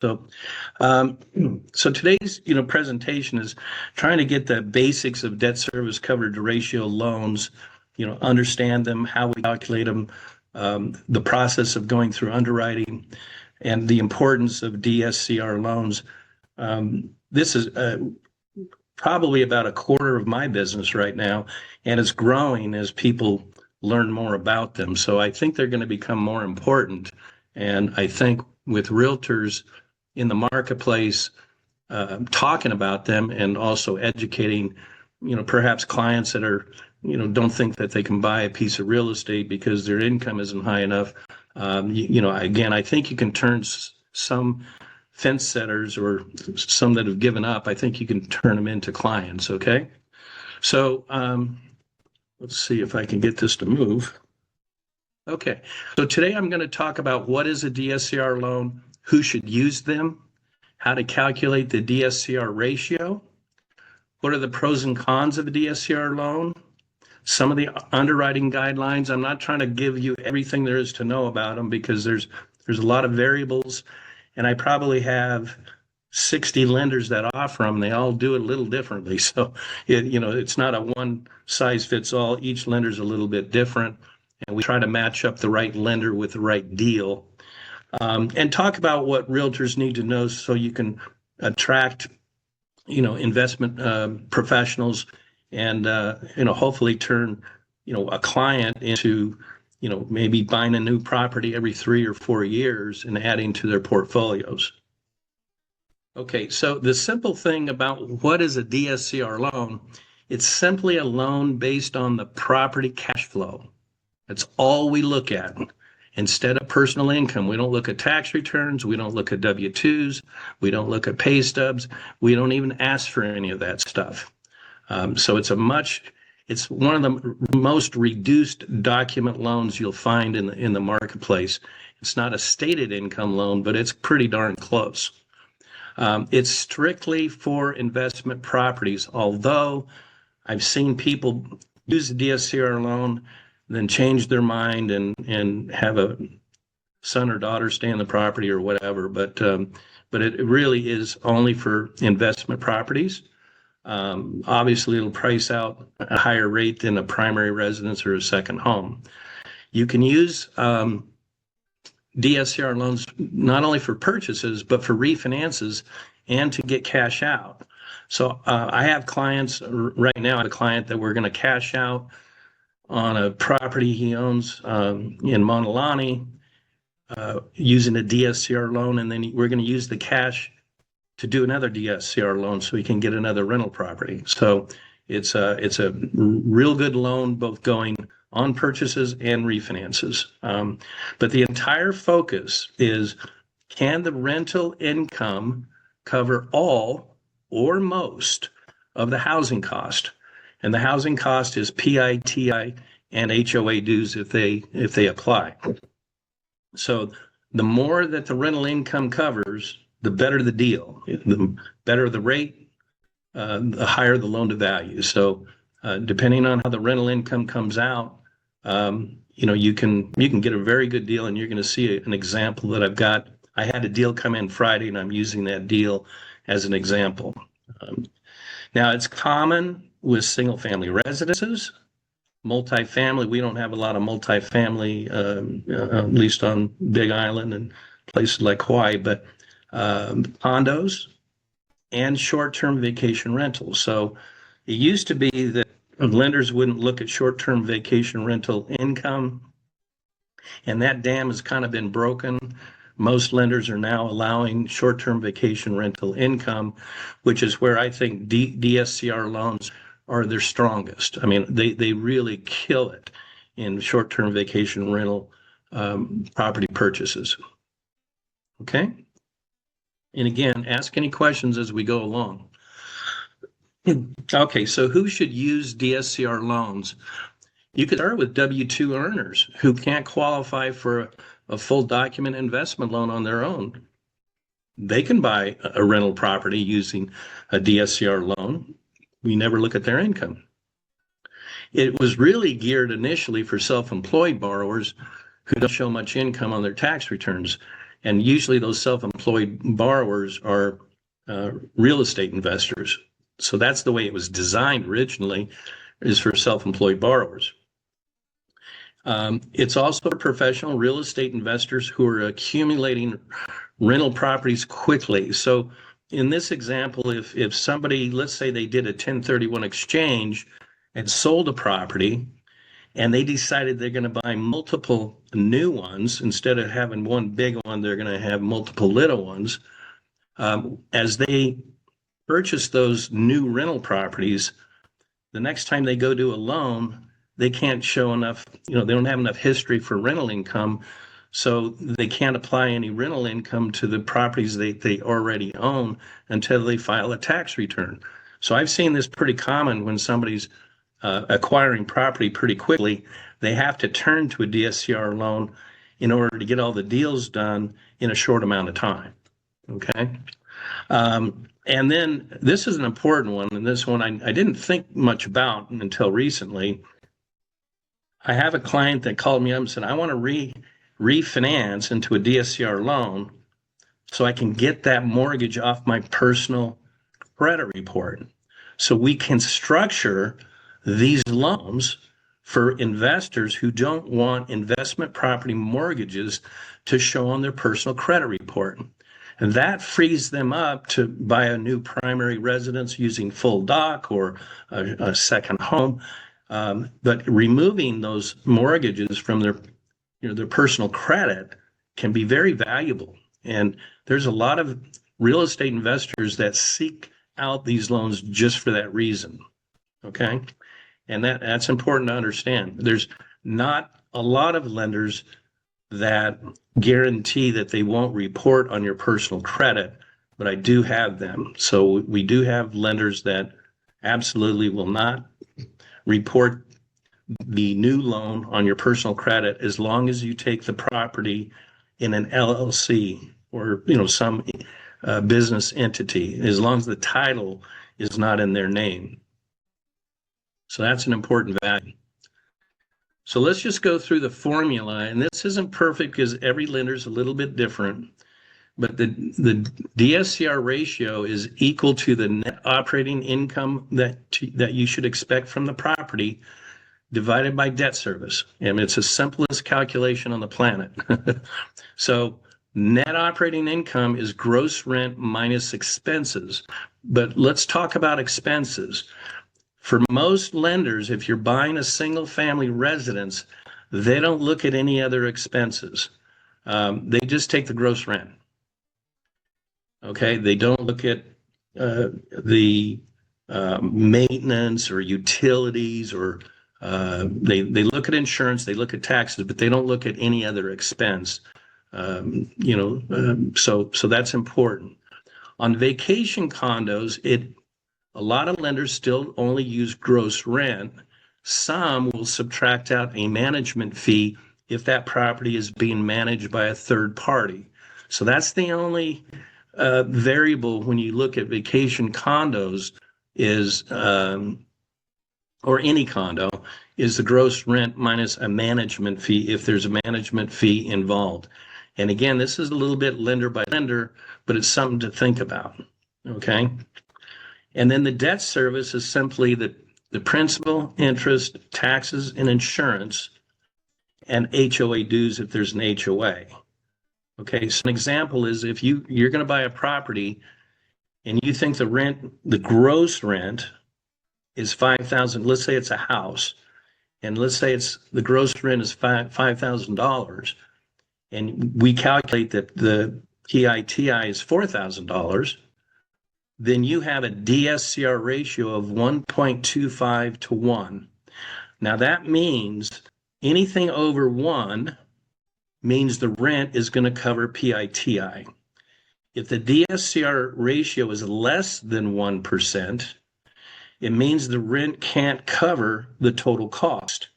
So, so today's presentation is trying to get the basics of debt service coverage ratio loans. Understand them, how we calculate them, the process of going through underwriting, and the importance of DSCR loans. This is probably about a quarter of my business right now, and it's growing as people learn more about them. So I think they're going to become more important. And I think with realtors in the marketplace, talking about them and also educating, perhaps clients that are, don't think that they can buy a piece of real estate because their income isn't high enough. Again, I think you can turn some fence setters or some that have given up, I think you can turn them into clients, okay? So let's see if I can get this to move. Okay, so today I'm going to talk about what is a DSCR loan, who should use them, how to calculate the DSCR ratio, what are the pros and cons of a DSCR loan, some of the underwriting guidelines. I'm not trying to give you everything there is to know about them because there's a lot of variables, and I probably have 60 lenders that offer them. They all do it a little differently. So, it's not a one size fits all. Each lender's a little bit different, and we try to match up the right lender with the right deal. And talk about what realtors need to know so you can attract, investment professionals and, hopefully turn, a client into, maybe buying a new property every 3 or 4 years and adding to their portfolios. Okay, so the simple thing about what is a DSCR loan, it's simply a loan based on the property cash flow. That's all we look at. Instead of personal income, we don't look at tax returns, we don't look at W-2s, we don't look at pay stubs, we don't even ask for any of that stuff. So it's one of the most reduced document loans you'll find in the marketplace. It's not a stated income loan, but it's pretty darn close. It's strictly for investment properties, although I've seen people use the DSCR loan, then change their mind and have a son or daughter stay in the property or whatever. But it really is only for investment properties. Obviously, it'll price out a higher rate than a primary residence or a second home. You can use DSCR loans not only for purchases, but for refinances and to get cash out. So I have clients right now. I have a client that we're going to cash out on a property he owns in Montalani using a DSCR loan, and then we're going to use the cash to do another DSCR loan so we can get another rental property. So it's a real good loan, both going on purchases and refinances. But the entire focus is, can the rental income cover all or most of the housing cost? And the housing cost is PITI and HOA dues if they apply. So the more that the rental income covers, the better the deal. The better the rate, the higher the loan to value. So depending on how the rental income comes out, you can get a very good deal, and you're going to see an example that I've got. I had a deal come in Friday, and I'm using that deal as an example. Now, it's common with single-family residences. Multifamily, we don't have a lot of multifamily, at least on Big Island and places like Hawaii, but condos and short-term vacation rentals. So it used to be that lenders wouldn't look at short-term vacation rental income, and that dam has kind of been broken. Most lenders are now allowing short-term vacation rental income, which is where I think DSCR loans are their strongest. I mean, they really kill it in short-term vacation rental property purchases. Okay? And again, ask any questions as we go along. Okay, so who should use DSCR loans? You could start with W-2 earners who can't qualify for a full document investment loan on their own. They can buy a rental property using a DSCR loan. We never look at their income. It was really geared initially for self-employed borrowers who don't show much income on their tax returns. And usually those self-employed borrowers are real estate investors. So that's the way it was designed originally, is for self-employed borrowers. It's also for professional real estate investors who are accumulating rental properties quickly. So in this example, if somebody, let's say they did a 1031 exchange and sold a property, and they decided they're going to buy multiple new ones, instead of having one big one, they're going to have multiple little ones. As they purchase those new rental properties, the next time they go do a loan, they can't show enough, they don't have enough history for rental income. So they can't apply any rental income to the properties they already own until they file a tax return. So I've seen this pretty common when somebody's acquiring property pretty quickly. They have to turn to a DSCR loan in order to get all the deals done in a short amount of time. Okay. And then this is an important one, and this one I didn't think much about until recently. I have a client that called me up and said, I want to refinance into a DSCR loan so I can get that mortgage off my personal credit report. So we can structure these loans for investors who don't want investment property mortgages to show on their personal credit report. And that frees them up to buy a new primary residence using full doc or a second home. But removing those mortgages from their personal credit can be very valuable. And there's a lot of real estate investors that seek out these loans just for that reason. Okay. And that's important to understand. There's not a lot of lenders that guarantee that they won't report on your personal credit, but I do have them. So we do have lenders that absolutely will not report the new loan on your personal credit as long as you take the property in an LLC or some business entity, as long as the title is not in their name. So that's an important value. So let's just go through the formula, and this isn't perfect because every lender is a little bit different, but the DSCR ratio is equal to the net operating income that you should expect from the property divided by debt service. And it's the simplest calculation on the planet. So net operating income is gross rent minus expenses. But let's talk about expenses. For most lenders, if you're buying a single family residence, they don't look at any other expenses. They just take the gross rent. Okay, they don't look at the maintenance or utilities, or they look at insurance, they look at taxes, but they don't look at any other expense. So that's important. On vacation condos, a lot of lenders still only use gross rent. Some will subtract out a management fee if that property is being managed by a third party. So that's the only variable when you look at vacation condos or any condo, is the gross rent minus a management fee if there's a management fee involved. And again, this is a little bit lender by lender, but it's something to think about. Okay. And then the debt service is simply the principal, interest, taxes, and insurance, and HOA dues if there's an HOA. Okay, so an example is if you're going to buy a property and you think the gross rent is $5,000. Let's say it's a house, and let's say the gross rent is $5,000, and we calculate that the PITI is $4,000. Then you have a DSCR ratio of 1.25 to 1. Now that means anything over 1 means the rent is going to cover PITI. If the DSCR ratio is less than 1%, it means the rent can't cover the total cost.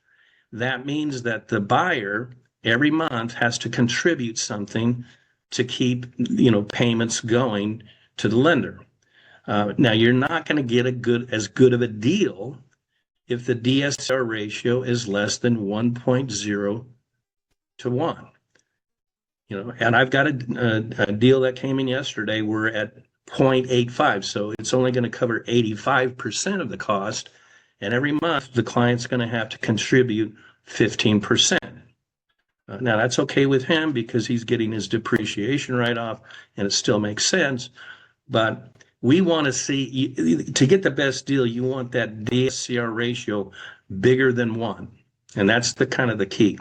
That means that the buyer every month has to contribute something to keep payments going to the lender. Now, you're not going to get as good of a deal if the DSCR ratio is less than 1.0 to 1. And I've got a deal that came in yesterday. We're at 0.85, so it's only going to cover 85% of the cost. And every month, the client's going to have to contribute 15%. Now, that's okay with him because he's getting his depreciation write-off, and it still makes sense. But we want to see, to get the best deal, you want that DSCR ratio bigger than 1. And that's the kind of the key.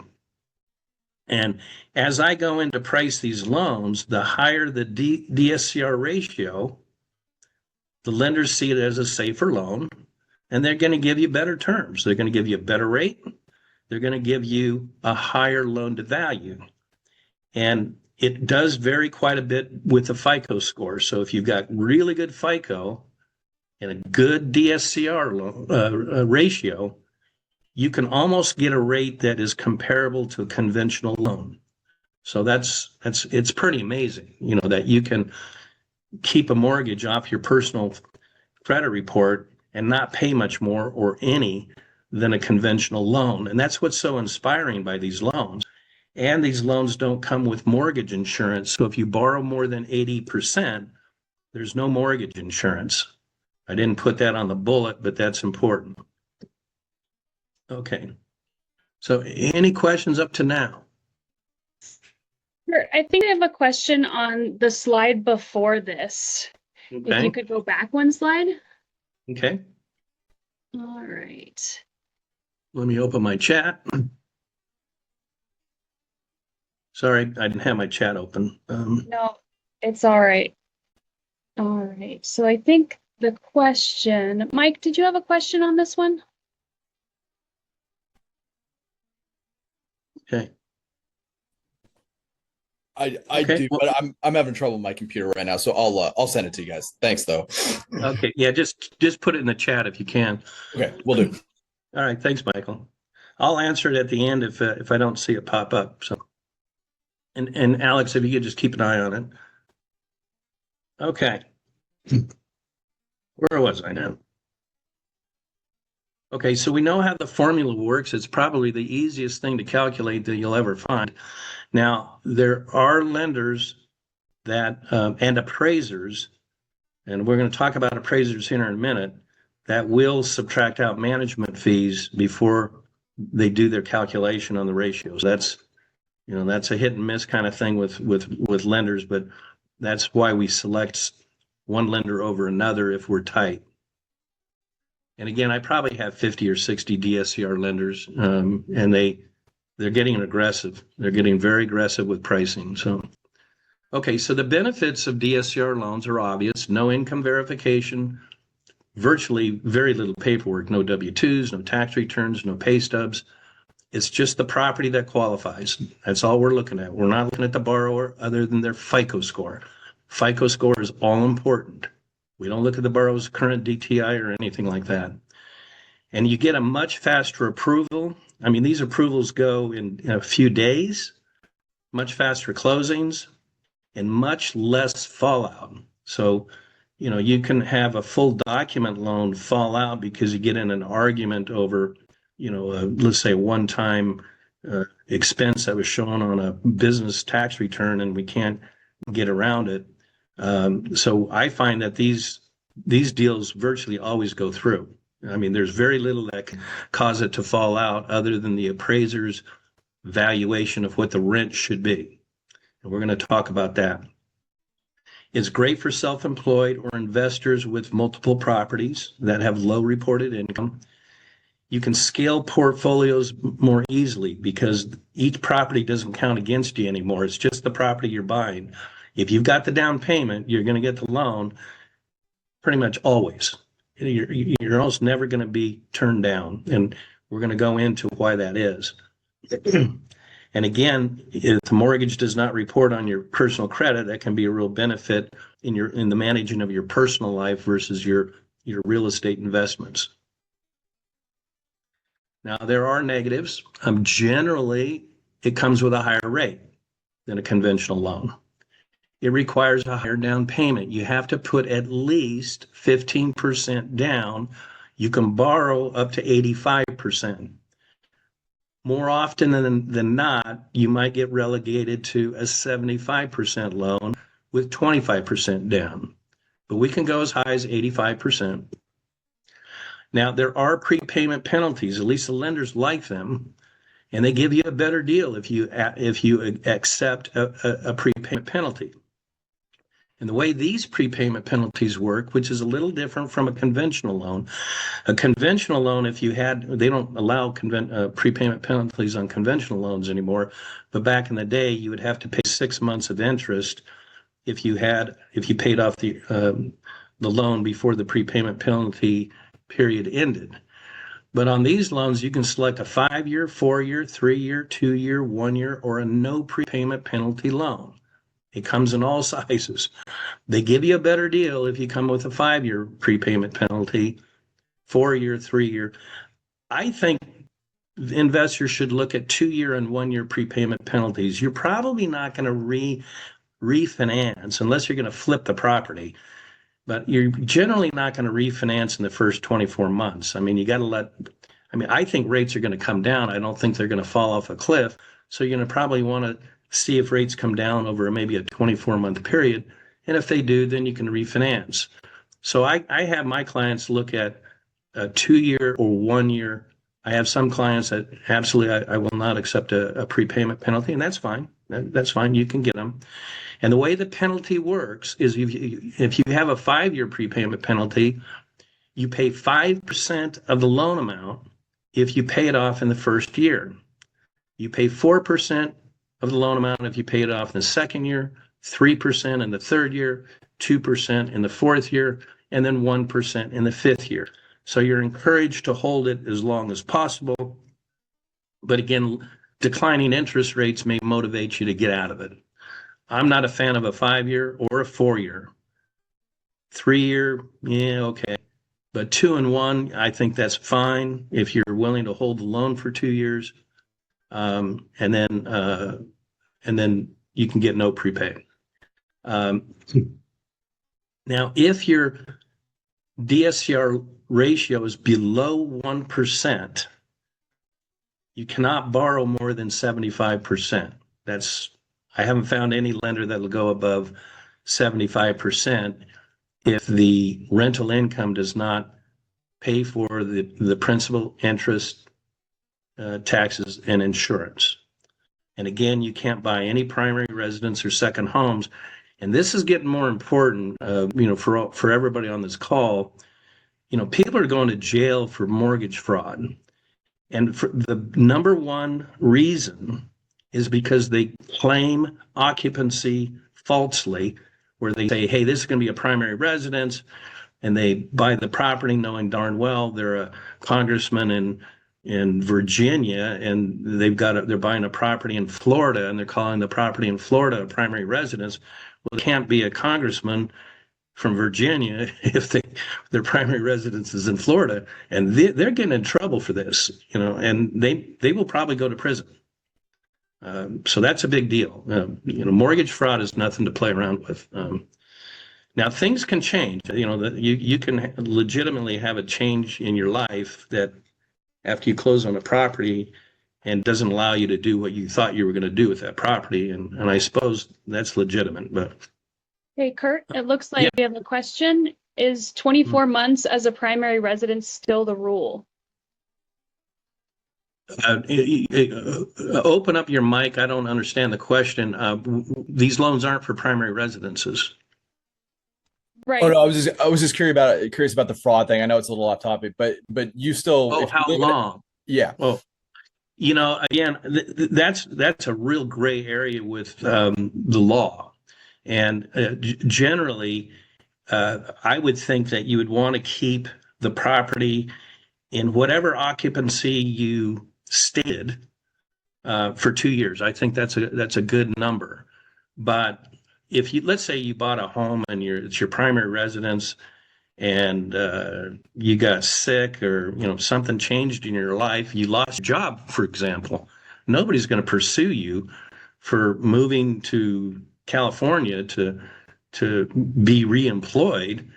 And as I go in to price these loans, the higher the DSCR ratio, the lenders see it as a safer loan, and they're going to give you better terms. They're going to give you a better rate. They're going to give you a higher loan to value. And it does vary quite a bit with the FICO score. So if you've got really good FICO and a good DSCR ratio, you can almost get a rate that is comparable to a conventional loan. So it's pretty amazing, that you can keep a mortgage off your personal credit report and not pay much more or any than a conventional loan. And that's what's so inspiring by these loans. And these loans don't come with mortgage insurance. So if you borrow more than 80%, there's no mortgage insurance. I didn't put that on the bullet, but that's important. Okay. So any questions up to now? Sure. I think I have a question on the slide before this. Okay. If you could go back one slide. Okay. All right. Let me open my chat. Sorry, I didn't have my chat open. No, it's all right. All right. So I think the question, Mike, did you have a question on this one? Okay. I Okay, do, well, but I'm having trouble with my computer right now, so I'll send it to you guys. Thanks, though. Okay, yeah, just put it in the chat if you can. Okay, we'll do. All right, thanks, Michael. I'll answer it at the end if I don't see it pop up. So, and Alex, if you could just keep an eye on it. Okay. Where was I now? Okay, so we know how the formula works. It's probably the easiest thing to calculate that you'll ever find. Now, there are lenders that and appraisers, and we're going to talk about appraisers here in a minute, that will subtract out management fees before they do their calculation on the ratios. That's a hit and miss kind of thing with lenders, but that's why we select one lender over another if we're tight. And again, I probably have 50 or 60 DSCR lenders, and they're getting aggressive. They're getting very aggressive with pricing. So, okay, so the benefits of DSCR loans are obvious. No income verification, virtually very little paperwork, no W-2s, no tax returns, no pay stubs. It's just the property that qualifies. That's all we're looking at. We're not looking at the borrower other than their FICO score. FICO score is all important. We don't look at the borrower's current DTI or anything like that. And you get a much faster approval. I mean, these approvals go in a few days, much faster closings, and much less fallout. So, you can have a full document loan fall out because you get in an argument over, let's say a one-time expense that was shown on a business tax return and we can't get around it. So I find that these deals virtually always go through. I mean, there's very little that can cause it to fall out other than the appraiser's valuation of what the rent should be. And we're going to talk about that. It's great for self-employed or investors with multiple properties that have low reported income. You can scale portfolios more easily because each property doesn't count against you anymore. It's just the property you're buying. If you've got the down payment, you're going to get the loan pretty much always. You're almost never going to be turned down. And we're going to go into why that is. And again, if the mortgage does not report on your personal credit, that can be a real benefit in the managing of your personal life versus your real estate investments. Now, there are negatives. Generally, it comes with a higher rate than a conventional loan. It requires a higher down payment. You have to put at least 15% down. You can borrow up to 85%. more often than not, you might get relegated to a 75% loan with 25% down. But we can go as high as 85%. Now, there are prepayment penalties, at least the lenders like them, and they give you a better deal if you accept a prepayment penalty. And the way these prepayment penalties work, which is a little different from a conventional loan, if you had, they don't allow prepayment penalties on conventional loans anymore, but back in the day, you would have to pay 6 months of interest if you paid off the loan before the prepayment penalty period ended. But on these loans, you can select a 5-year, 4-year, 3-year, 2-year, 1-year, or a no prepayment penalty loan. It comes in all sizes. They give you a better deal if you come with a 5-year prepayment penalty, 4-year, 3-year. I think investors should look at 2-year and 1-year prepayment penalties. You're probably not going to refinance unless you're going to flip the property. But you're generally not going to refinance in the first 24 months. I mean, I think rates are going to come down. I don't think they're going to fall off a cliff. So you're going to probably want to see if rates come down over maybe a 24-month period. And if they do, then you can refinance. So I have my clients look at a 2-year or 1-year. I have some clients that absolutely I will not accept a prepayment penalty, and that's fine. That's fine. You can get them. And the way the penalty works is if you have a 5-year prepayment penalty, you pay 5% of the loan amount if you pay it off in the first year. You pay 4% of the loan amount if you pay it off in the second year, 3% in the third year, 2% in the fourth year, and then 1% in the fifth year. So you're encouraged to hold it as long as possible. But again, declining interest rates may motivate you to get out of it. I'm not a fan of a 5-year or a 4-year. 3-year, yeah, okay. But 2 and 1, I think that's fine if you're willing to hold the loan for 2 years, and then you can get no prepay. Now, if your DSCR ratio is below 1%, you cannot borrow more than 75%. I haven't found any lender that will go above 75% if the rental income does not pay for the principal, interest, taxes, and insurance. And again, you can't buy any primary residence or second homes. And this is getting more important, for everybody on this call. People are going to jail for mortgage fraud. And for the number one reason is because they claim occupancy falsely, where they say, hey, this is going to be a primary residence, and they buy the property knowing darn well they're a congressman in Virginia, and they're buying a property in Florida, and they're calling the property in Florida a primary residence. Well, it can't be a congressman from Virginia if their primary residence is in Florida, and they're getting in trouble for this, and they will probably go to prison. So that's a big deal. Mortgage fraud is nothing to play around with. Now things can change. You can legitimately have a change in your life that after you close on a property and doesn't allow you to do what you thought you were going to do with that property, and I suppose that's legitimate. But Hey, Kurt, it looks like we have a question. Is 24 months as a primary residence still the rule? Open up your mic. I don't understand the question. These loans aren't for primary residences. Right. Oh no, I was just curious about the fraud thing. I know it's a little off topic, but you still. Oh, how long? Yeah. Well, again, that's a real gray area with the law, and generally, I would think that you would want to keep the property in whatever occupancy you stated for 2 years. I think that's a good number. But if let's say you bought a home and it's your primary residence, and you got sick, or something changed in your life, you lost your job, for example, nobody's going to pursue you for moving to California to be reemployed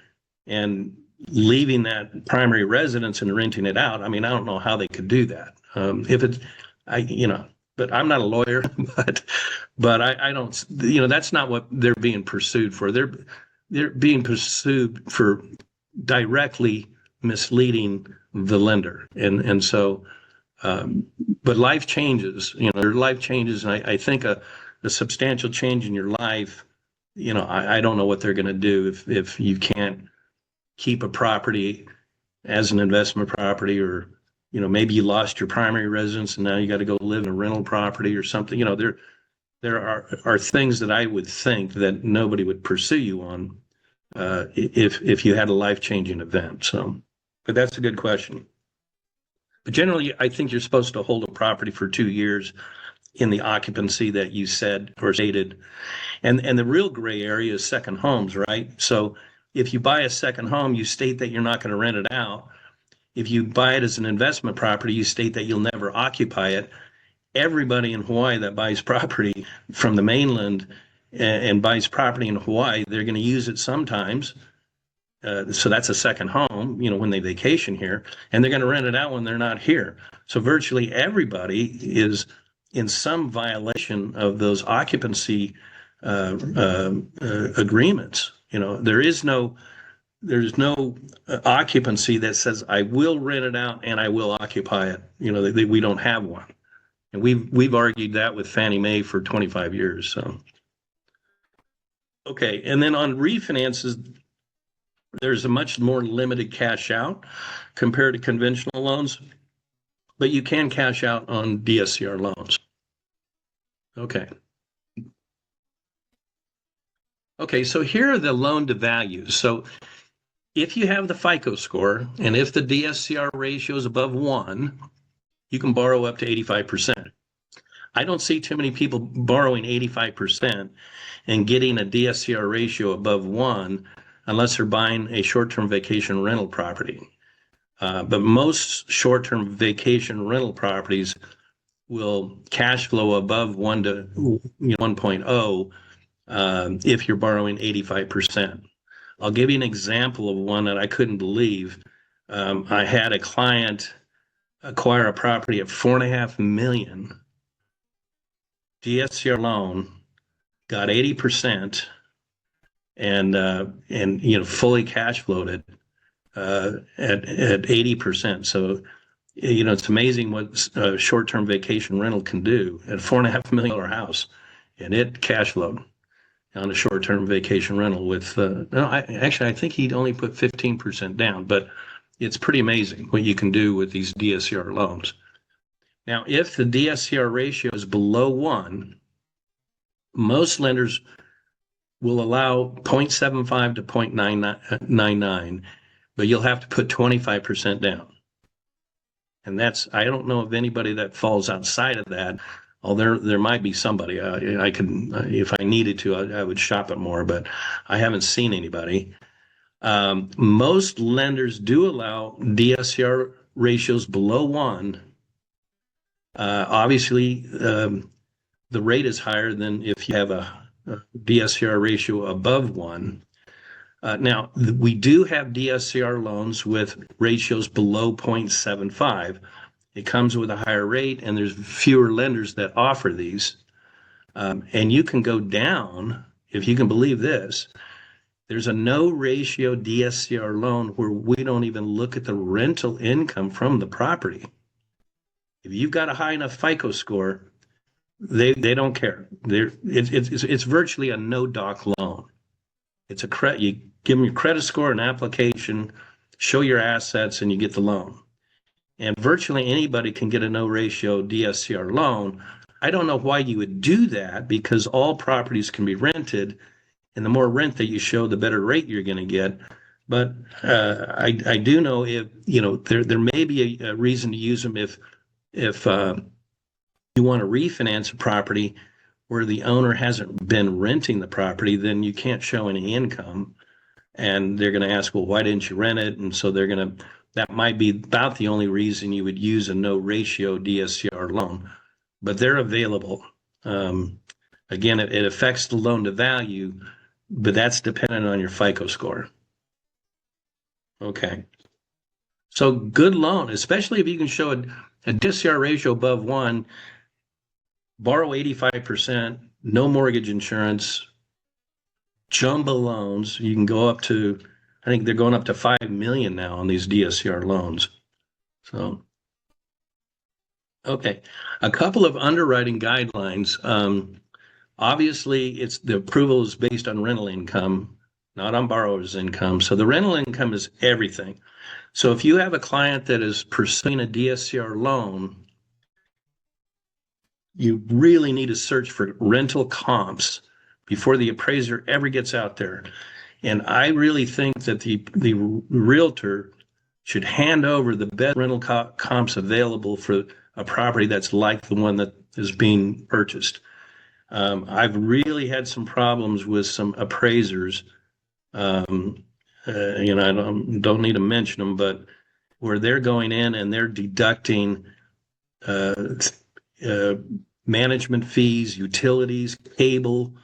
and leaving that primary residence and renting it out. I mean, I don't know how they could do that. but I'm not a lawyer, but I don't, that's not what they're being pursued for. They're being pursued for directly misleading the lender. And so, but life changes, their life changes. And I think a substantial change in your life, I don't know what they're going to do if you can't keep a property as an investment property, or maybe you lost your primary residence and now you got to go live in a rental property or something. There are things that I would think that nobody would pursue you on if you had a life-changing event. So, but that's a good question. But generally, I think you're supposed to hold a property for 2 years in the occupancy that you said or stated. And the real gray area is second homes, right? So if you buy a second home, you state that you're not going to rent it out. If you buy it as an investment property, you state that you'll never occupy it. Everybody in Hawaii that buys property from the mainland and buys property in Hawaii, they're going to use it sometimes. So that's a second home, when they vacation here, and they're going to rent it out when they're not here. So virtually everybody is in some violation of those occupancy agreements. There's no occupancy that says I will rent it out and I will occupy it. We don't have one, and we've argued that with Fannie Mae for 25 years. So, okay, and then on refinances, there's a much more limited cash out compared to conventional loans, but you can cash out on DSCR loans. Okay. Okay, so here are the loan to values. So if you have the FICO score and if the DSCR ratio is above 1, you can borrow up to 85%. I don't see too many people borrowing 85% and getting a DSCR ratio above 1 unless they're buying a short-term vacation rental property. But most short-term vacation rental properties will cash flow above 1 to 1.0 if you're borrowing 85%. I'll give you an example of one that I couldn't believe. I had a client acquire a property at $4.5 million DSCR loan, got 80%, and fully cash flowed it at 80%. So it's amazing what short-term vacation rental can do at $4.5 million house, and it cash flowed on a short-term vacation rental with I think he'd only put 15% down, but it's pretty amazing what you can do with these DSCR loans. Now, if the DSCR ratio is below 1, most lenders will allow 0.75 to 0.99, but you'll have to put 25% down. And I don't know of anybody that falls outside of that. Oh, there might be somebody. I could, if I needed to, I would shop it more, but I haven't seen anybody. Most lenders do allow DSCR ratios below 1. Obviously, the rate is higher than if you have a DSCR ratio above 1. Now, we do have DSCR loans with ratios below 0.75. It comes with a higher rate, and there's fewer lenders that offer these. And you can go down, if you can believe this, there's a no ratio DSCR loan where we don't even look at the rental income from the property. If you've got a high enough FICO score, they don't care. It's virtually a no doc loan. It's you give them your credit score, an application, show your assets, and you get the loan. And virtually anybody can get a no ratio DSCR loan. I don't know why you would do that, because all properties can be rented, and the more rent that you show, the better rate you're going to get. But I do know if there may be a reason to use them if you want to refinance a property where the owner hasn't been renting the property, then you can't show any income, and they're going to ask, well, why didn't you rent it? And so that might be about the only reason you would use a no ratio DSCR loan, but they're available. Again, it affects the loan to value, but that's dependent on your FICO score. Okay. So good loan, especially if you can show A DSCR ratio above 1, borrow 85%, no mortgage insurance, jumbo loans. You can go up to, I think they're going up to 5 million now on these DSCR loans. So, okay. A couple of underwriting guidelines. Obviously, it's the approval is based on rental income, not on borrower's income. So the rental income is everything. So if you have a client that is pursuing a DSCR loan, you really need to search for rental comps before the appraiser ever gets out there. And I really think that the realtor should hand over the best rental comps available for a property that's like the one that is being purchased. I've really had some problems with some appraisers. I don't need to mention them, but where they're going in and they're deducting management fees, utilities, cable,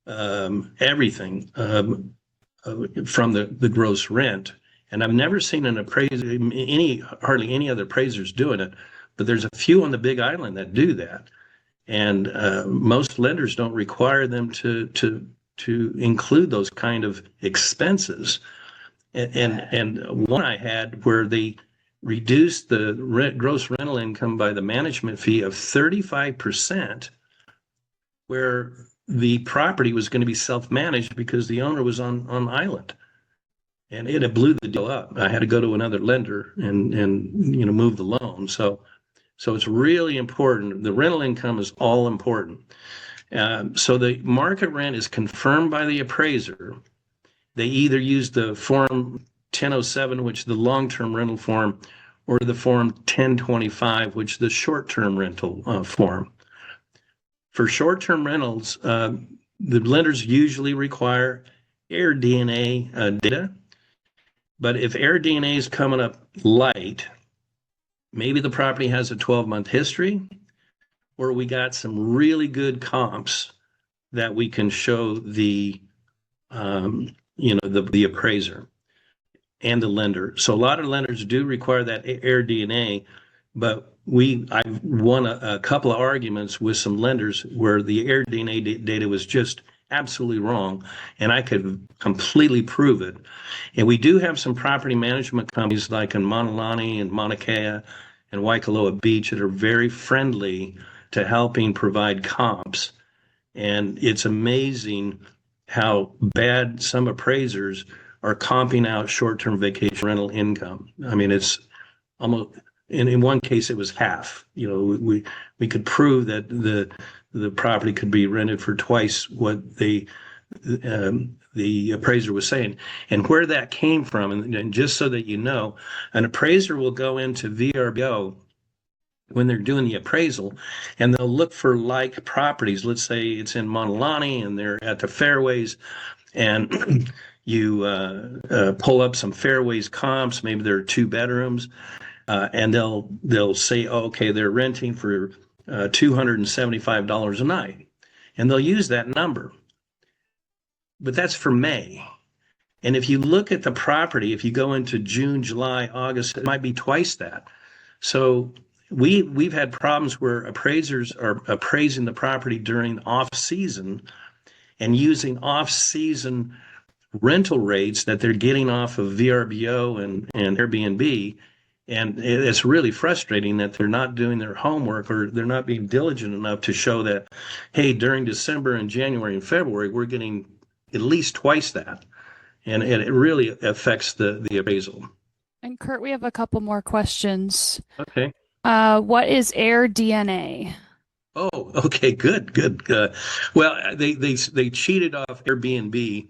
everything from the gross rent. And I've never seen an appraiser, hardly any other appraisers doing it, but there's a few on the Big Island that do that. And most lenders don't require them to include those kind of expenses. And one I had where they reduced the gross rental income by the management fee of 35%, where the property was going to be self-managed because the owner was on island. And it blew the deal up. I had to go to another lender and move the loan. So it's really important. The rental income is all important. So the market rent is confirmed by the appraiser. They either use the form 1007, which is the long-term rental form, or the form 1025, which is the short-term rental form. For short-term rentals, the lenders usually require air DNA data. But if air DNA is coming up light, maybe the property has a 12-month history, or we got some really good comps that we can show the appraiser and the lender. So a lot of lenders do require that air DNA, but I've won a couple of arguments with some lenders where the air DNA data was just absolutely wrong, and I could completely prove it. And we do have some property management companies like in Montalani and Mauna Kea and Waikoloa Beach that are very friendly to helping provide comps. And it's amazing how bad some appraisers are comping out short-term vacation rental income. I mean, it's almost, in one case, it was half. We could prove that the property could be rented for twice what the appraiser was saying. And where that came from, and just so that you know, an appraiser will go into VRBO when they're doing the appraisal, and they'll look for like properties. Let's say it's in Montalani and they're at the fairways, and you pull up some fairways comps. Maybe there are 2 bedrooms, and they'll say, oh, okay, they're renting for $275 a night, and they'll use that number. But that's for May. And if you look at the property, if you go into June, July, August, it might be twice that. So we've had problems where appraisers are appraising the property during off season and using off season rental rates that they're getting off of VRBO and Airbnb. And it's really frustrating that they're not doing their homework, or they're not being diligent enough to show that, hey, during December and January and February, we're getting at least twice that. And it really affects the appraisal. And Kurt, we have a couple more questions. Okay. What is air DNA? Oh, okay, good. Well, they cheated off Airbnb.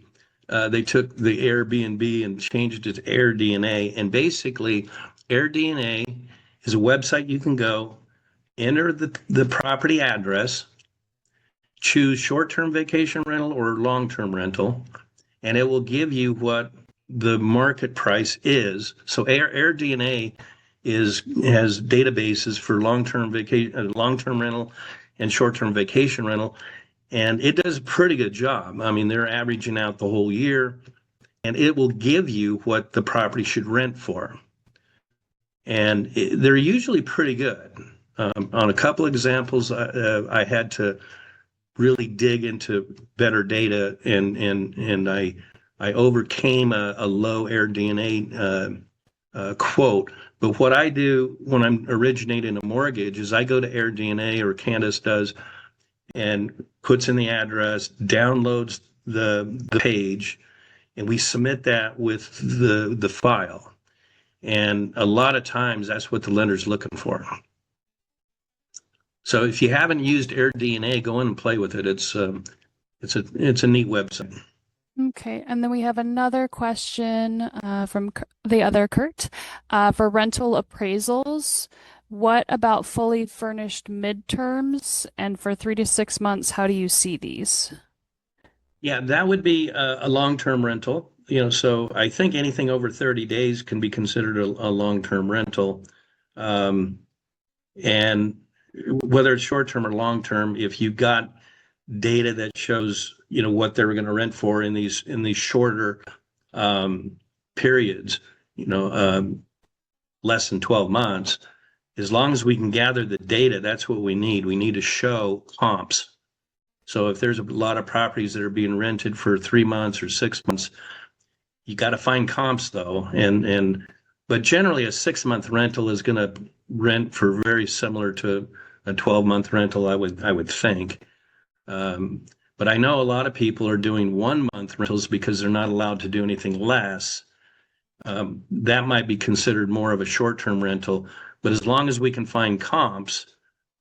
They took the Airbnb and changed it to Air DNA. And basically, Air DNA is a website you can go, enter the property address, choose short-term vacation rental or long-term rental, and it will give you what the market price is. So Air DNA has databases for long-term rental and short-term vacation rental, and it does a pretty good job. I mean, they're averaging out the whole year, and it will give you what the property should rent for. and they're usually pretty good. On a couple examples, I had to really dig into better data, and I overcame a low air DNA quote. But what I do when I'm originating a mortgage is I go to AirDNA, or Candace does, and puts in the address, downloads the page, and we submit that with the file. And a lot of times that's what the lender's looking for. So if you haven't used AirDNA, go in and play with it. It's a neat website. Okay, and then we have another question from the other Kurt. For rental appraisals, what about fully furnished midterms? And for 3 to 6 months, how do you see these? Yeah, that would be a long-term rental. So I think anything over 30 days can be considered a long-term rental. And whether it's short-term or long-term, if you've got data that shows, what they were going to rent for in these shorter periods, less than 12 months, as long as we can gather the data, that's what we need. We need to show comps. So if there's a lot of properties that are being rented for 3 months or 6 months, you got to find comps though. But generally a 6-month rental is going to rent for very similar to a 12-month rental, I would think. But I know a lot of people are doing 1-month rentals because they're not allowed to do anything less. That might be considered more of a short-term rental, but as long as we can find comps,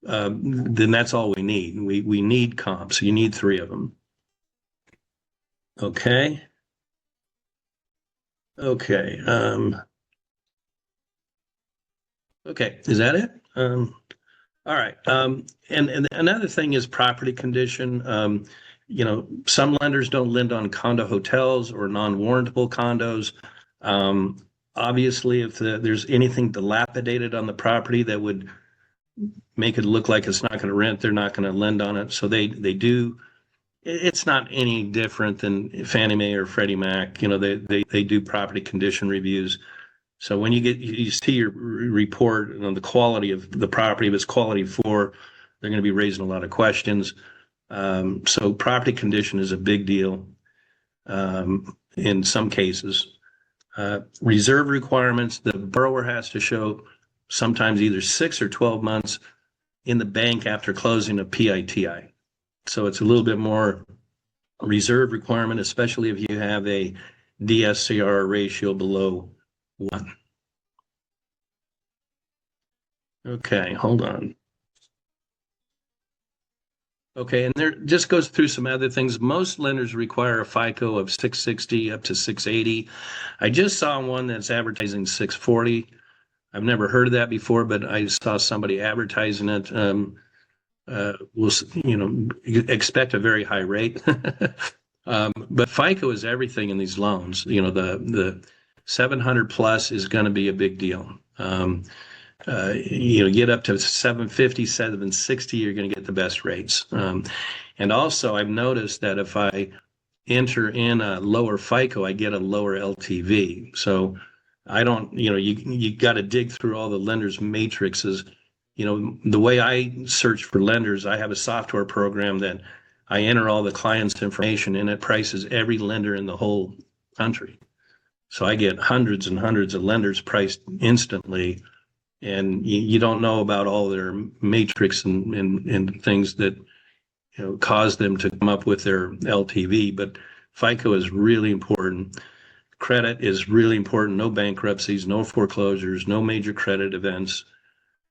then that's all we need. We need comps. You need 3 of them. Okay. Okay. Okay. Is that it? All right. And another thing is property condition. Some lenders don't lend on condo hotels or non-warrantable condos. Obviously, if there's anything dilapidated on the property that would make it look like it's not going to rent, they're not going to lend on it. So they do. It's not any different than Fannie Mae or Freddie Mac. They do property condition reviews. So when you see your report on the quality of the property, if it's quality 4, they're going to be raising a lot of questions. So property condition is a big deal in some cases. Reserve requirements, the borrower has to show sometimes either 6 or 12 months in the bank after closing a PITI. So it's a little bit more reserve requirement, especially if you have a DSCR ratio below 1. Okay, hold on. Okay, and there just goes through some other things. Most lenders require a FICO of 660 up to 680. I just saw one that's advertising 640. I've never heard of that before, but I saw somebody advertising it. We'll, expect a very high rate. But FICO is everything in these loans. The 700 plus is going to be a big deal. Get up to 750, 760, you're going to get the best rates. And also, I've noticed that if I enter in a lower FICO, I get a lower LTV. So I don't, you got to dig through all the lenders' matrices. The way I search for lenders, I have a software program that I enter all the client's information, and it prices every lender in the whole country. So I get hundreds and hundreds of lenders priced instantly, and you don't know about all their matrix and things that cause them to come up with their LTV. But FICO is really important. Credit is really important. No bankruptcies, no foreclosures, no major credit events.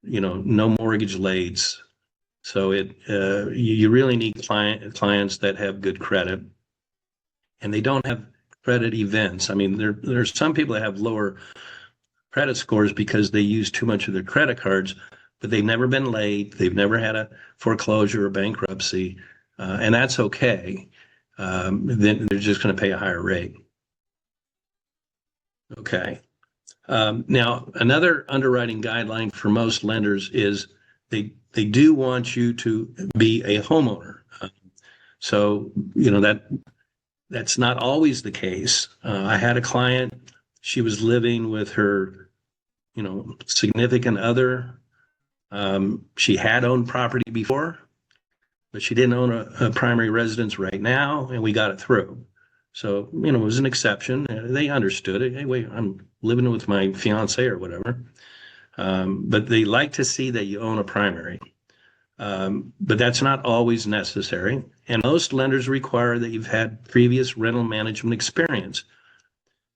No mortgage lates. So you really need clients that have good credit, and they don't have credit events. I mean, there's some people that have lower credit scores because they use too much of their credit cards, but they've never been late. They've never had a foreclosure or bankruptcy, and that's okay. Then they're just going to pay a higher rate. Okay. Now, another underwriting guideline for most lenders is they do want you to be a homeowner. So, that's not always the case. I had a client, she was living with her significant other. She had owned property before, but she didn't own a primary residence right now, and we got it through. So, it was an exception. They understood it. Hey, wait, I'm living with my fiance or whatever. But they like to see that you own a primary. But that's not always necessary. And most lenders require that you've had previous rental management experience.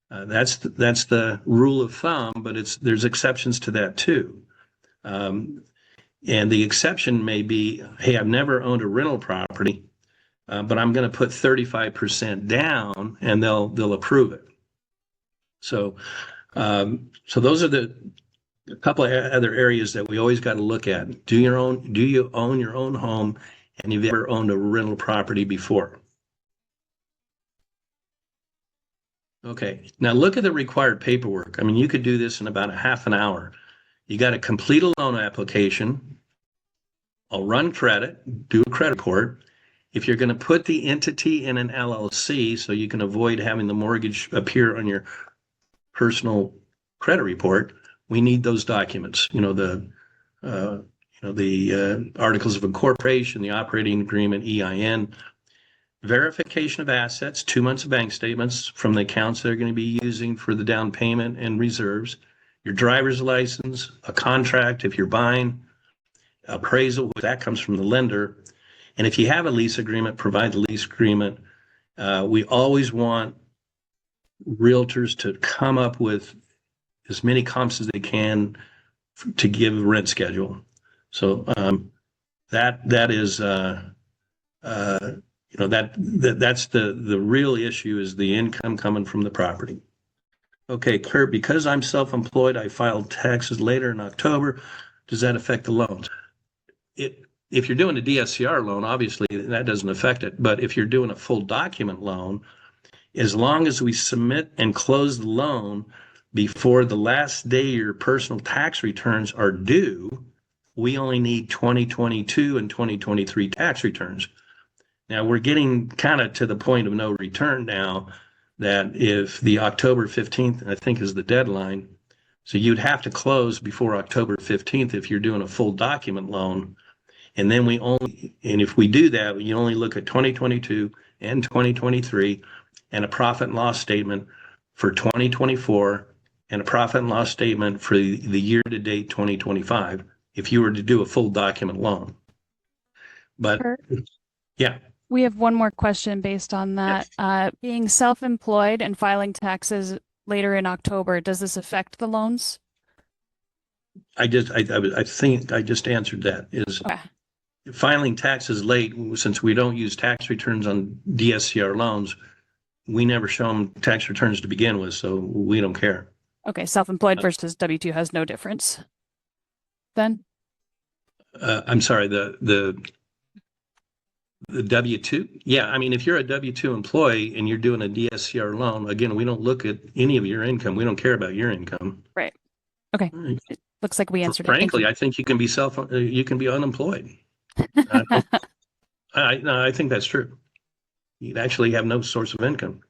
That's the rule of thumb, but there's exceptions to that too. And the exception may be, hey, I've never owned a rental property, but I'm going to put 35% down, and they'll approve it. So those are a couple of other areas that we always got to look at. Do you own your own home, and have you ever owned a rental property before? Okay, now look at the required paperwork. I mean, you could do this in about a half an hour. You got to complete a loan application. I'll run credit, do a credit report. If you're going to put the entity in an LLC so you can avoid having the mortgage appear on your personal credit report, we need those documents. The articles of incorporation, the operating agreement, EIN, verification of assets, 2 months of bank statements from the accounts they're going to be using for the down payment and reserves, your driver's license, a contract if you're buying, appraisal, that comes from the lender. And if you have a lease agreement, provide the lease agreement. We always want realtors to come up with as many comps as they can to give a rent schedule. So that is that's the real issue, is the income coming from the property. Okay, Kurt, because I'm self-employed, I filed taxes later in October. Does that affect the loans? If you're doing a DSCR loan, obviously that doesn't affect it. But if you're doing a full document loan, as long as we submit and close the loan before the last day your personal tax returns are due, we only need 2022 and 2023 tax returns. Now we're getting kind of to the point of no return now, that if the October 15th, I think, is the deadline, so you'd have to close before October 15th if you're doing a full document loan. And then if we do that, you only look at 2022 and 2023 and a profit and loss statement for 2024 and a profit and loss statement for the year to date 2025 if you were to do a full document loan. But yeah. We have one more question based on that. Yes. Being self-employed and filing taxes later in October, does this affect the loans? I think I just answered that. Is okay. Filing taxes late, since we don't use tax returns on DSCR loans, we never show them tax returns to begin with, so we don't care. Okay, self-employed versus W-2 has no difference then? I'm sorry, the W-2? Yeah, I mean, if you're a W-2 employee and you're doing a DSCR loan, again, we don't look at any of your income. We don't care about your income. Right. Okay. Right. It looks like we answered Frankly, it. I think you can be unemployed. I think that's true. You'd actually have no source of income.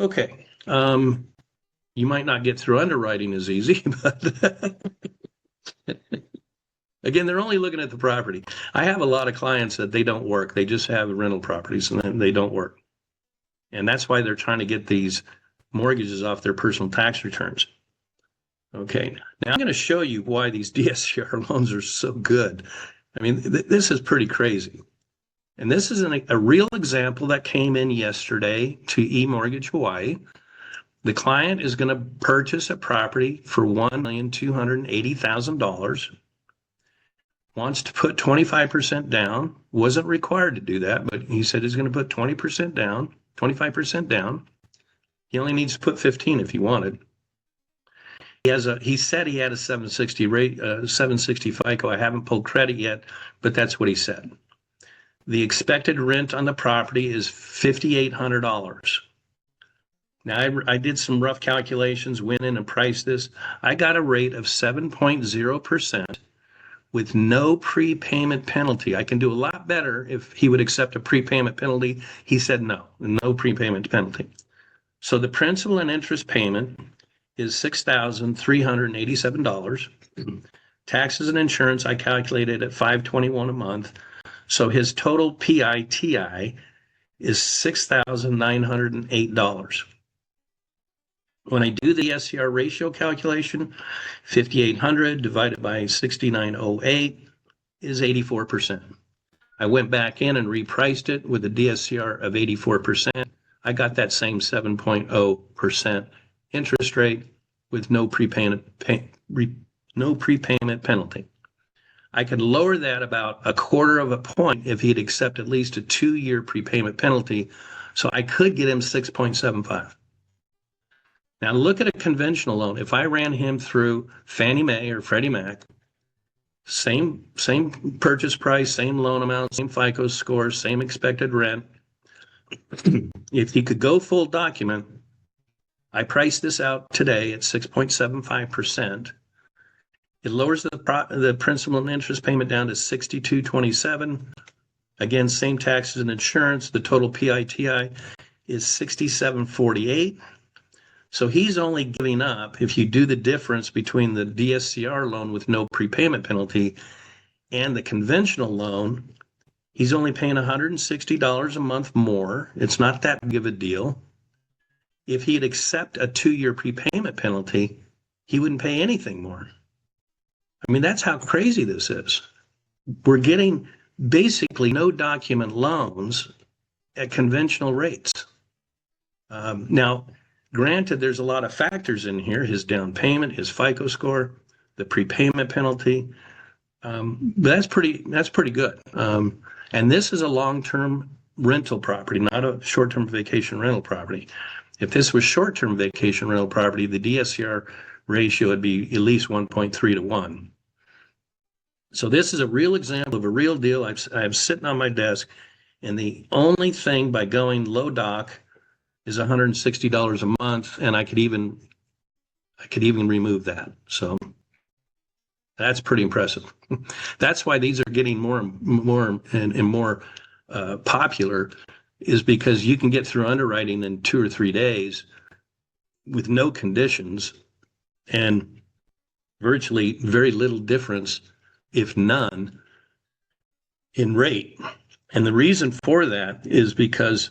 Okay. You might not get through underwriting as easy, but again, they're only looking at the property. I have a lot of clients that they don't work. They just have rental properties and they don't work. And that's why they're trying to get these mortgages off their personal tax returns. Okay, now I'm going to show you why these DSCR loans are so good. I mean, this is pretty crazy. And this is a real example that came in yesterday to eMortgage Hawaii. The client is going to purchase a property for $1,280,000. Wants to put 25% down. Wasn't required to do that, but he said he's going to put 20% down, 25% down. He only needs to put 15 if he wanted. He said he had a 760 rate, 760 FICO. I haven't pulled credit yet, but that's what he said. The expected rent on the property is $5,800. Now I did some rough calculations, went in and priced this. I got a rate of 7.0% with no prepayment penalty. I can do a lot better if he would accept a prepayment penalty. He said no prepayment penalty. So the principal and interest payment is $6,387. Taxes and insurance, I calculated at $521 a month. So his total PITI is $6,908. When I do the DSCR ratio calculation, 5,800 divided by 6,908 is 84%. I went back in and repriced it with a DSCR of 84%. I got that same 7.0% interest rate with no prepayment penalty. I could lower that about a quarter of a point if he'd accept at least a 2-year prepayment penalty. So I could get him 6.75. Now look at a conventional loan. If I ran him through Fannie Mae or Freddie Mac, same purchase price, same loan amount, same FICO score, same expected rent. If he could go full document, I priced this out today at 6.75%. It lowers the principal and interest payment down to $62.27. Again, same taxes and insurance. The total PITI is $67.48. So he's only giving up, if you do the difference between the DSCR loan with no prepayment penalty and the conventional loan, he's only paying $160 a month more. It's not that big of a deal. If he'd accept a 2-year prepayment penalty, he wouldn't pay anything more. I mean, that's how crazy this is. We're getting basically no document loans at conventional rates. Now, granted, there's a lot of factors in here, his down payment, his FICO score, the prepayment penalty. But that's pretty good. And this is a long-term rental property, not a short-term vacation rental property. If this was short-term vacation rental property, the DSCR ratio would be at least 1.3 to 1. So this is a real example of a real deal. I have sitting on my desk, and the only thing by going low doc is $160 a month, and I could even remove that. So that's pretty impressive. That's why these are getting more and more popular, is because you can get through underwriting in 2 or 3 days with no conditions and virtually very little difference, if none, in rate. And the reason for that is because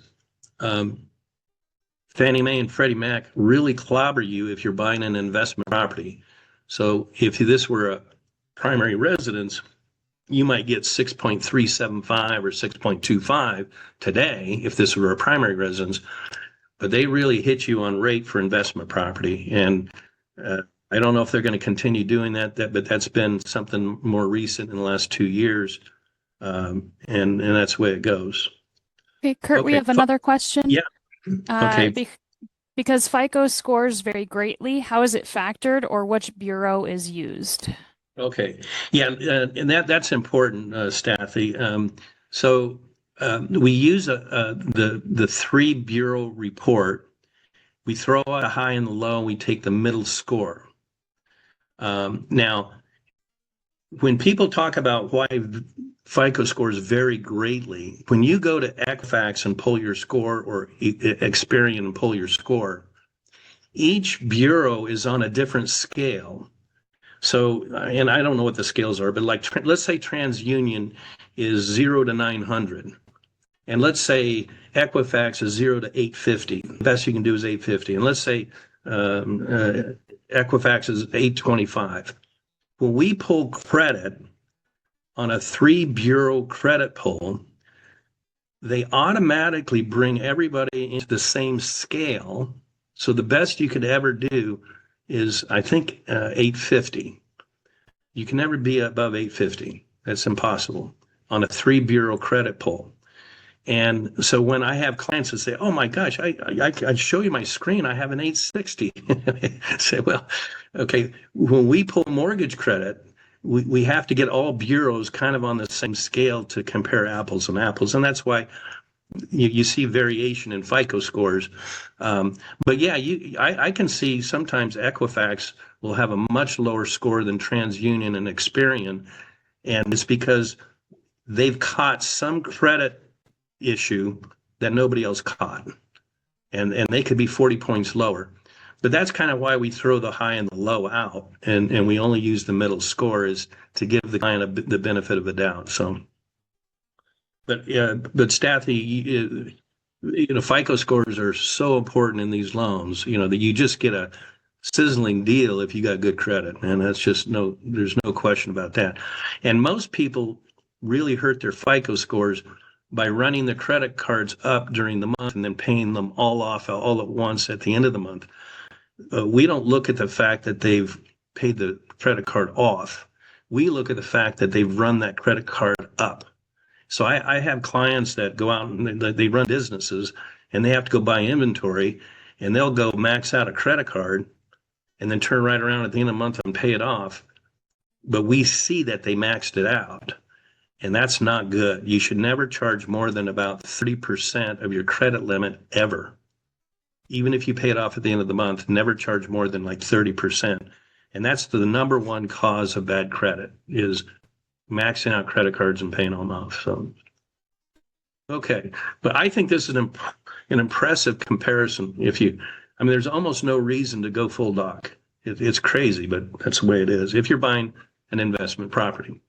Fannie Mae and Freddie Mac really clobber you if you're buying an investment property. So if this were a primary residence, you might get 6.375 or 6.25 today if this were a primary residence, but they really hit you on rate for investment property. And I don't know if they're going to continue doing that, but that's been something more recent in the last 2 years. And that's the way it goes. Okay, Kurt, we have another question. Yeah. Okay. Because FICO scores vary greatly, how is it factored, or which bureau is used? Okay. Yeah, and that's important, Stathy. So we use the 3 bureau report. We throw out a high and the low, and we take the middle score. Now, when people talk about why FICO scores vary greatly, when you go to Equifax and pull your score, or Experian and pull your score, each bureau is on a different scale. So, and I don't know what the scales are, but like, let's say TransUnion is 0 to 900. And let's say Equifax is 0 to 850. The best you can do is 850. And let's say Equifax is 825. When we pull credit on a 3 bureau credit pull, they automatically bring everybody into the same scale. So the best you could ever do is, I think, 850. You can never be above 850. That's impossible on a 3 bureau credit pull. And so when I have clients that say, "Oh my gosh, I show you my screen, I have an 860." I say, well, okay, when we pull mortgage credit, we have to get all bureaus kind of on the same scale to compare apples and apples. And that's why you see variation in FICO scores. But yeah, I can see sometimes Equifax will have a much lower score than TransUnion and Experian. And it's because they've caught some credit issue that nobody else caught. And they could be 40 points lower. But that's kind of why we throw the high and the low out, and we only use the middle score is to give the client the benefit of the doubt. So, but Stathy, FICO scores are so important in these loans. That you just get a sizzling deal if you got good credit, and there's no question about that. And most people really hurt their FICO scores by running the credit cards up during the month and then paying them all off all at once at the end of the month. We don't look at the fact that they've paid the credit card off. We look at the fact that they've run that credit card up. So I have clients that go out and they run businesses and they have to go buy inventory, and they'll go max out a credit card and then turn right around at the end of the month and pay it off. But we see that they maxed it out, and that's not good. You should never charge more than about 30% of your credit limit ever. Even if you pay it off at the end of the month, never charge more than like 30%. And that's the number one cause of bad credit, is maxing out credit cards and paying them off. So, okay. But I think this is an impressive comparison. There's almost no reason to go full doc. It's crazy, but that's the way it is if you're buying an investment property.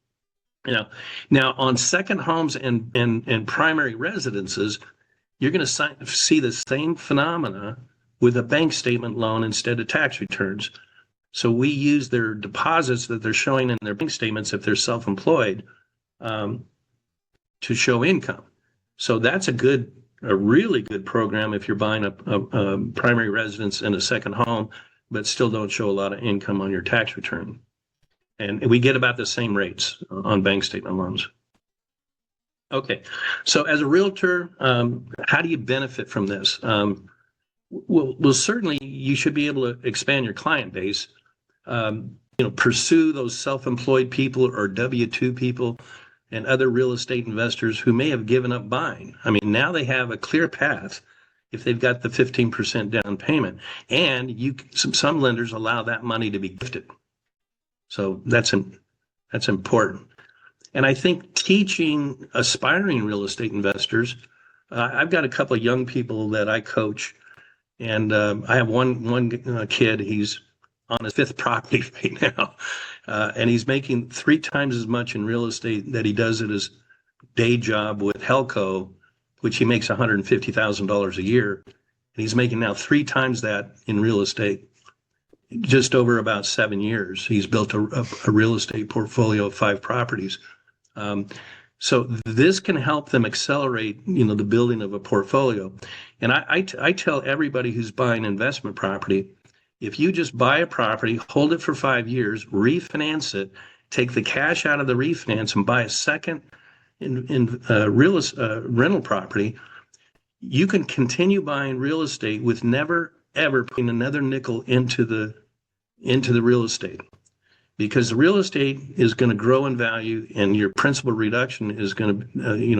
Now on second homes and primary residences, you're going to see the same phenomena with a bank statement loan instead of tax returns. So we use their deposits that they're showing in their bank statements if they're self-employed to show income. So that's a really good program if you're buying a primary residence and a second home, but still don't show a lot of income on your tax return. And we get about the same rates on bank statement loans. Okay, so as a realtor, how do you benefit from this? Well, certainly you should be able to expand your client base. Pursue those self-employed people or W-2 people and other real estate investors who may have given up buying. Now they have a clear path if they've got the 15% down payment, and some lenders allow that money to be gifted. So that's important. And I think teaching aspiring real estate investors, I've got a couple of young people that I coach, and I have one kid. He's on his fifth property right now, and he's making 3 times as much in real estate that he does at his day job with Helco, which he makes $150,000 a year, and he's making now 3 times that in real estate. Just over about 7 years, he's built a real estate portfolio of 5 properties. So this can help them accelerate, the building of a portfolio. And I tell everybody who's buying investment property, if you just buy a property, hold it for 5 years, refinance it, take the cash out of the refinance and buy a second rental property, you can continue buying real estate with never ever putting another nickel into the real estate, because the real estate is going to grow in value, and your principal reduction is going to,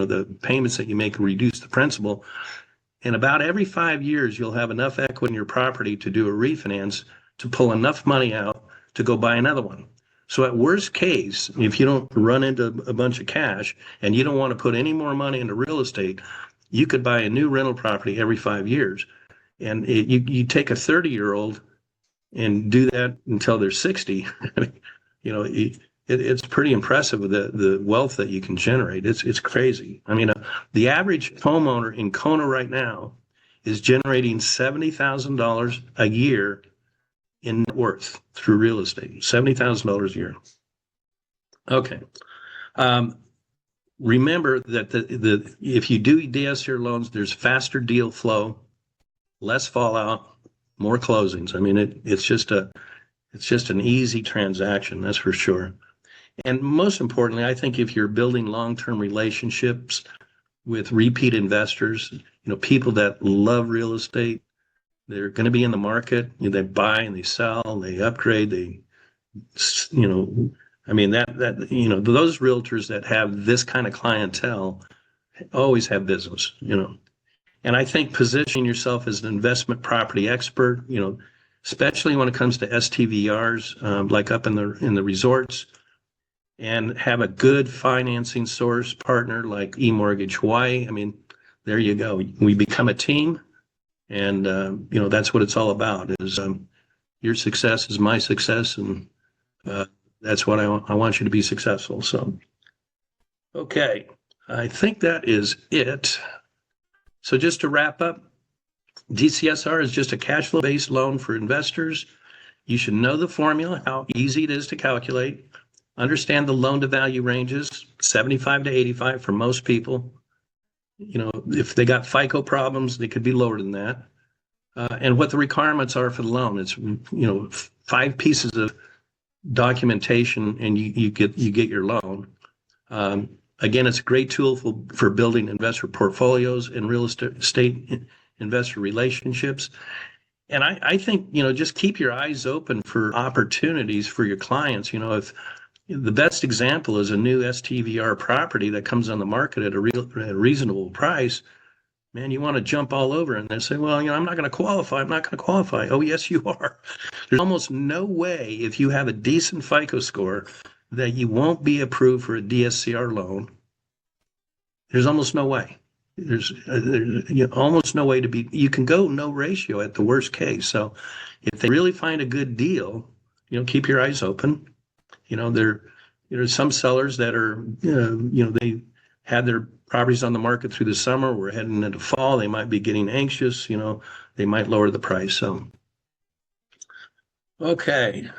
the payments that you make reduce the principal. And about every 5 years, you'll have enough equity in your property to do a refinance to pull enough money out to go buy another one. So at worst case, if you don't run into a bunch of cash and you don't want to put any more money into real estate, you could buy a new rental property every 5 years. And you take a 30-year-old and do that until they're 60. It's pretty impressive the wealth that you can generate. It's crazy. The average homeowner in Kona right now is generating $70,000 a year in net worth through real estate. $70,000 a year. Okay. Remember that if you do DSCR loans, there's faster deal flow, less fallout, more closings. It's just an easy transaction, that's for sure. And most importantly, I think if you're building long-term relationships with repeat investors, people that love real estate, they're going to be in the market. They buy and they sell, they upgrade, those realtors that have this kind of clientele always have business, And I think positioning yourself as an investment property expert, especially when it comes to STVRs, like up in the resorts, and have a good financing source partner like eMortgage Hawaii. There you go. We become a team, And, that's what it's all about is your success is my success. And that's what I want you to be successful. So, okay, I think that is it. So just to wrap up, DCSR is just a cash flow based loan for investors. You should know the formula, how easy it is to calculate, understand the loan to value ranges, 75 to 85 for most people. If they got FICO problems, they could be lower than that. And what the requirements are for the loan. It's, 5 pieces of documentation and you get your loan. Again, it's a great tool for building investor portfolios and real estate investor relationships. And I think, just keep your eyes open for opportunities for your clients. If the best example is a new STVR property that comes on the market at a reasonable price, man, you want to jump all over and they say, well, I'm not going to qualify. I'm not going to qualify. Oh, yes, you are. There's almost no way if you have a decent FICO score that you won't be approved for a DSCR loan. There's almost no way. There's almost no way you can go no ratio at the worst case. So if they really find a good deal, keep your eyes open. There's some sellers that are, they had their properties on the market through the summer. We're heading into fall. They might be getting anxious. They might lower the price. So, okay.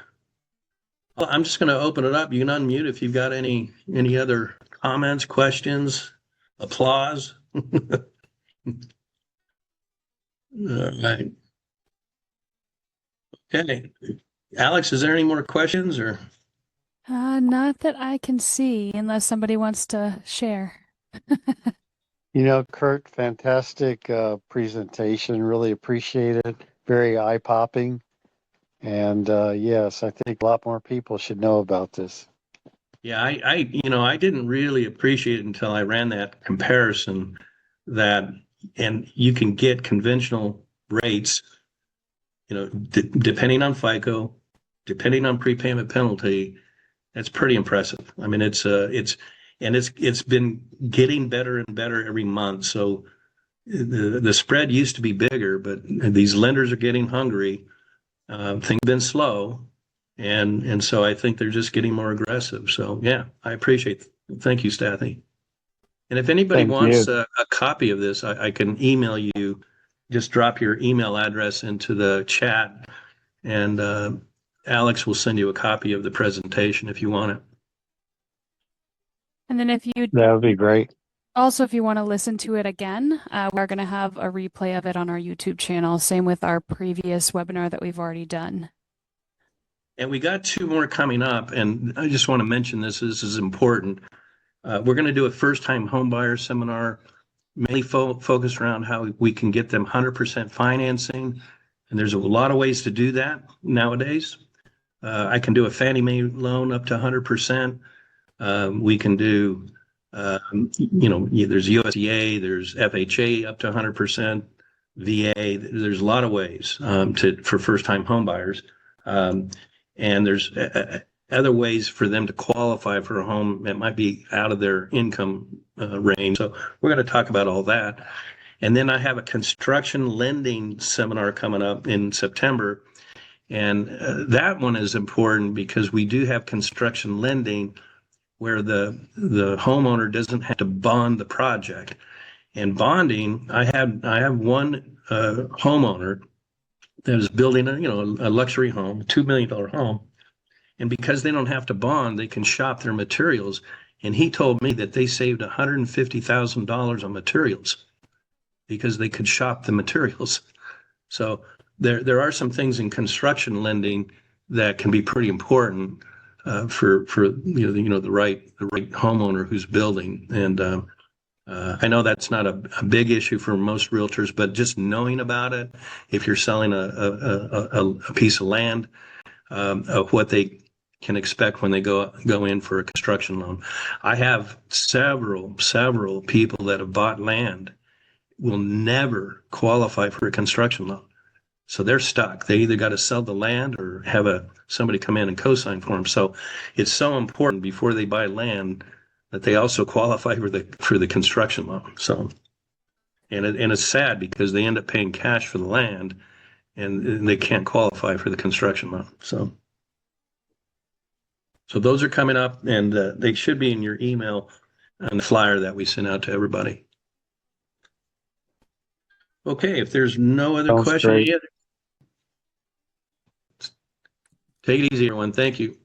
Well, I'm just going to open it up. You can unmute if you've got any other comments, questions, applause. All right. Okay. Alex, is there any more questions or? Not that I can see, unless somebody wants to share. Kurt, fantastic presentation. Really appreciate it. Very eye-popping. And yes, I think a lot more people should know about this. Yeah, I didn't really appreciate it until I ran that comparison and you can get conventional rates, depending on FICO, depending on prepayment penalty. That's pretty impressive. I mean, it's been getting better and better every month. So the spread used to be bigger, but these lenders are getting hungry. Things have been slow, and so I think they're just getting more aggressive. So yeah, I appreciate it. Thank you, Stathy. And if anybody wants a copy of this, I can email you. Just drop your email address into the chat, and Alex will send you a copy of the presentation if you want it. And then that would be great. Also, if you want to listen to it again, we're going to have a replay of it on our YouTube channel. Same with our previous webinar that we've already done. And we got 2 more coming up, and I just want to mention this is important. We're going to do a first-time homebuyer seminar, mainly focused around how we can get them 100% financing. And there's a lot of ways to do that nowadays. I can do a Fannie Mae loan up to 100%. We can do, there's USDA, there's FHA up to 100%, VA. There's a lot of ways for first-time homebuyers. And there's other ways for them to qualify for a home that might be out of their income range. So we're going to talk about all that. And then I have a construction lending seminar coming up in September. And that one is important because we do have construction lending where the homeowner doesn't have to bond the project. And bonding, I have one homeowner that is building a luxury home, $2 million home. And because they don't have to bond, they can shop their materials. And he told me that they saved $150,000 on materials because they could shop the materials. So there are some things in construction lending that can be pretty important for the right homeowner who's building. And I know that's not a big issue for most realtors, but just knowing about it, if you're selling a piece of land, of what they can expect when they go in for a construction loan. I have several people that have bought land will never qualify for a construction loan. So they're stuck. They either got to sell the land or have somebody come in and co-sign for them. So it's so important before they buy land that they also qualify for the construction loan. So and it's sad because they end up paying cash for the land, and they can't qualify for the construction loan. So those are coming up, and they should be in your email on the flyer that we sent out to everybody. Okay, if there's no other Sounds question, great. take it easy, everyone. Thank you.